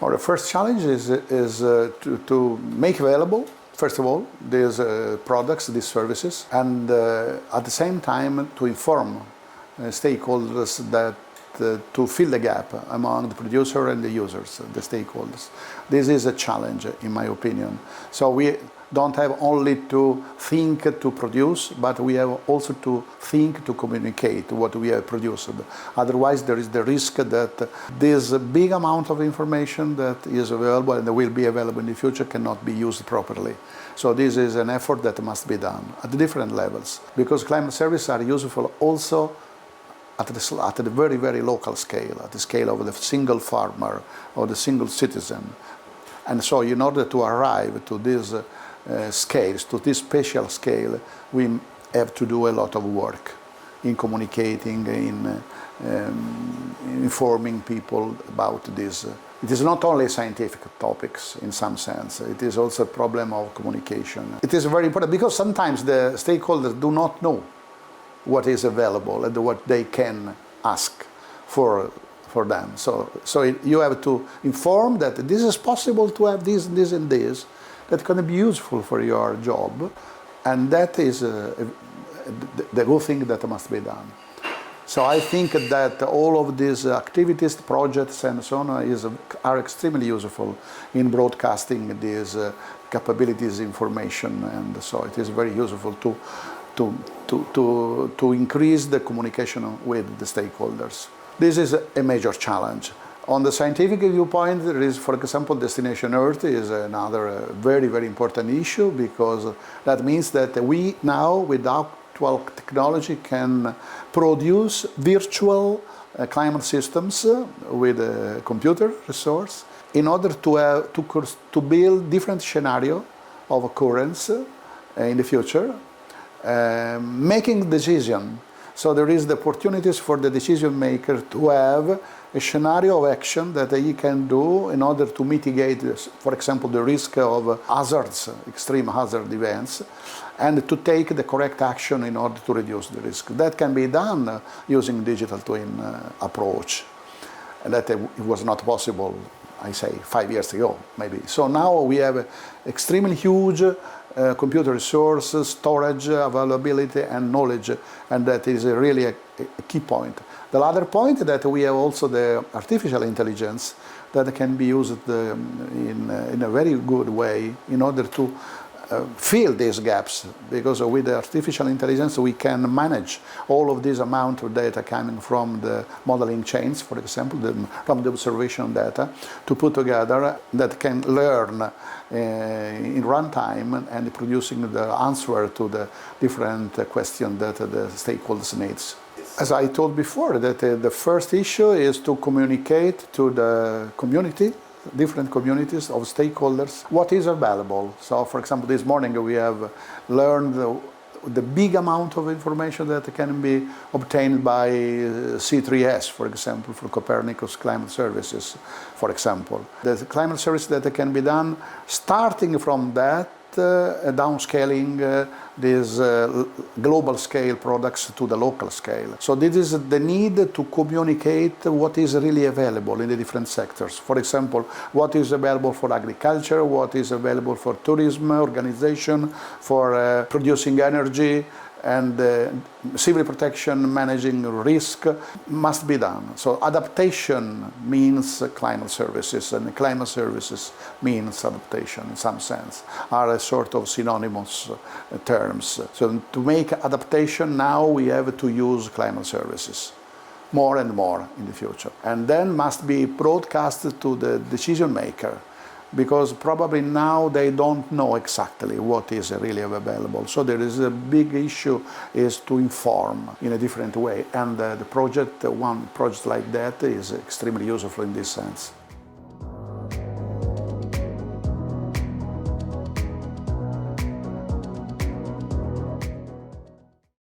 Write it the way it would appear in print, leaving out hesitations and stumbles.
Well, the first challenge is to make available, first of all, these products, these services, and at the same time to inform stakeholders that to fill the gap among the producer and the users, the stakeholders. This is a challenge, in my opinion. So we don't have only to think to produce, but we have also to think to communicate what we have produced. Otherwise, there is the risk that this big amount of information that is available and will be available in the future cannot be used properly. So this is an effort that must be done at different levels, because climate services are useful also at the very, very local scale, at the scale of the single farmer or the single citizen. And so in order to arrive to these scales, to this spatial scale, we have to do a lot of work in communicating, in informing people about this. It is not only scientific topics in some sense, it is also a problem of communication. It is very important because sometimes the stakeholders do not know what is available and what they can ask for them. So you have to inform that this is possible to have this, this and this that can be useful for your job, and that is the good thing that must be done. So I think that all of these activities, projects and so on are extremely useful in broadcasting these capabilities, information, and so it is very useful to increase the communication with the stakeholders. This is a major challenge. On the scientific viewpoint, there is, for example, Destination Earth is another very, very important issue, because that means that we now, with actual technology, can produce virtual climate systems with a computer resource in order to build different scenarios of occurrence in the future, making decision. So there is the opportunities for the decision maker to have a scenario of action that he can do in order to mitigate, for example, the risk of hazards, extreme hazard events, and to take the correct action in order to reduce the risk. That can be done using digital twin approach, and that it was not possible, I say, 5 years ago, maybe. So now we have extremely huge computer resources, storage, availability, and knowledge, and that is really a key point. The other point that we have also the artificial intelligence that can be used in a very good way in order to fill these gaps, because with the artificial intelligence we can manage all of this amount of data coming from the modeling chains, for example, from the observation data, to put together that can learn in runtime and producing the answer to the different questions that the stakeholders needs. As I told before, that the first issue is to communicate to the community, different communities of stakeholders, what is available. So, for example, this morning we have learned the big amount of information that can be obtained by C3S, for example, for Copernicus Climate Services, for example. The climate service that can be done, starting from that, downscaling these global scale products to the local scale. So this is the need to communicate what is really available in the different sectors. For example, what is available for agriculture, what is available for tourism organization, for producing energy, and civil protection, managing risk, must be done. So adaptation means climate services, and climate services means adaptation in some sense, are a sort of synonymous terms. So to make adaptation now we have to use climate services more and more in the future. And then must be broadcasted to the decision maker, because probably now they don't know exactly what is really available. So there is a big issue is to inform in a different way, and one project like that is extremely useful in this sense.